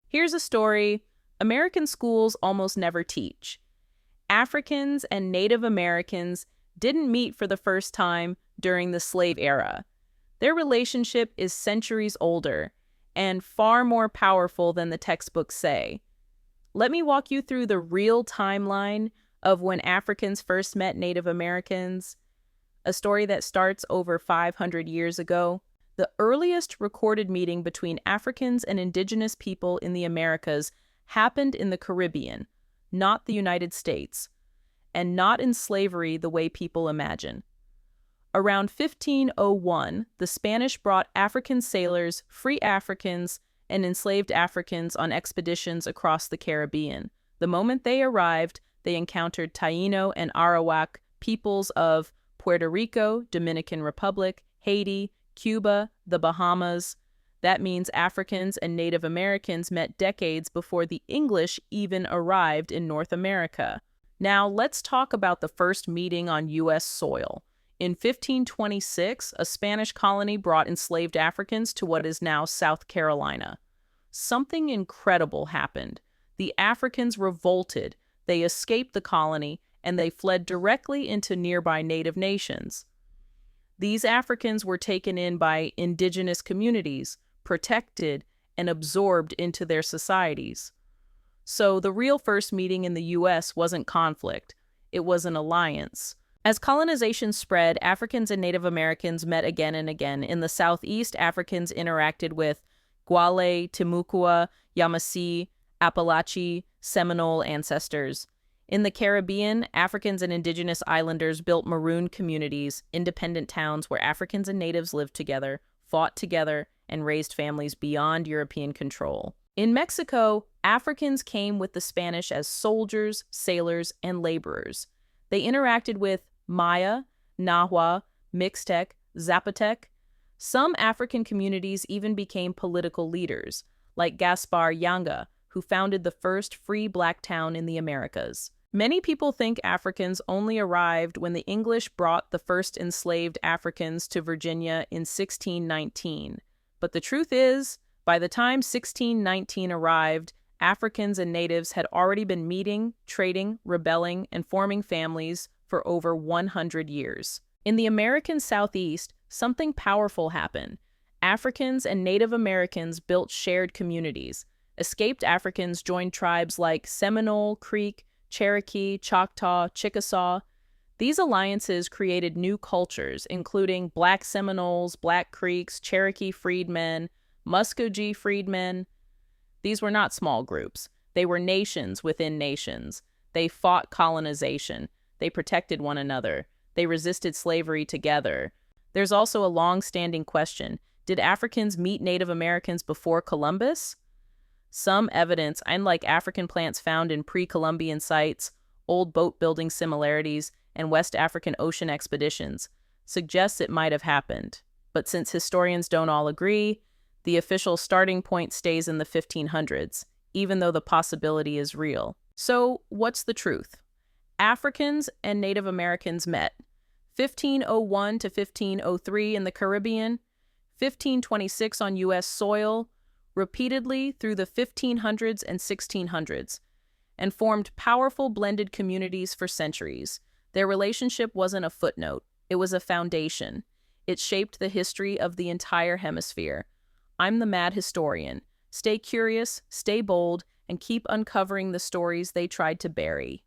Here's a story American schools almost never teach. Africans and Native Americans didn't meet for the first time during the slave era. Their relationship is centuries older and far more powerful than the textbooks say. Let me walk you through the real timeline of when Africans first met Native Americans, a story that starts over 500 years ago. The earliest recorded meeting between Africans and indigenous people in the Americas happened in the Caribbean, not the United States, and not in slavery the way people imagine. Around 1501, the Spanish brought African sailors, free Africans, and enslaved Africans on expeditions across the Caribbean. The moment they arrived, they encountered Taino and Arawak peoples of Puerto Rico, Dominican Republic, Haiti, Cuba, the Bahamas. That means Africans and Native Americans met decades before the English even arrived in North America. Now, let's talk about the first meeting on U.S. soil. In 1526, a Spanish colony brought enslaved Africans to what is now South Carolina. Something incredible happened. The Africans revolted, they escaped the colony, and they fled directly into nearby native nations. These Africans were taken in by indigenous communities, protected, and absorbed into their societies. So the real first meeting in the U.S. wasn't conflict, it was an alliance. As colonization spread, Africans and Native Americans met again and again. In the Southeast, Africans interacted with Gwale, Timucua, Yamasee, Appalachee, Seminole ancestors. In the Caribbean, Africans and indigenous islanders built maroon communities, independent towns where Africans and natives lived together, fought together, and raised families beyond European control. In Mexico, Africans came with the Spanish as soldiers, sailors, and laborers. They interacted with Maya, Nahua, Mixtec, Zapotec. Some African communities even became political leaders, like Gaspar Yanga, who founded the first free black town in the Americas. Many people think Africans only arrived when the English brought the first enslaved Africans to Virginia in 1619. But the truth is, by the time 1619 arrived, Africans and natives had already been meeting, trading, rebelling, and forming families for over 100 years. In the American Southeast, something powerful happened. Africans and Native Americans built shared communities. Escaped Africans joined tribes like Seminole, Creek, Cherokee, Choctaw, Chickasaw. These alliances created new cultures, including Black Seminoles, Black Creeks, Cherokee freedmen, Muskogee freedmen. These were not small groups. They were nations within nations. They fought colonization. They protected one another. They resisted slavery together. There's also a long-standing question. Did Africans meet Native Americans before Columbus? Some evidence, unlike African plants found in pre-Columbian sites, old boat-building similarities, and West African ocean expeditions, suggests it might have happened. But since historians don't all agree, the official starting point stays in the 1500s, even though the possibility is real. So, what's the truth? Africans and Native Americans met 1501 to 1503 in the Caribbean, 1526 on U.S. soil, repeatedly through the 1500s and 1600s, and formed powerful blended communities for centuries. Their relationship wasn't a footnote, it was a foundation. It shaped the history of the entire hemisphere. I'm the Mad Historian. Stay curious, stay bold, and keep uncovering the stories they tried to bury.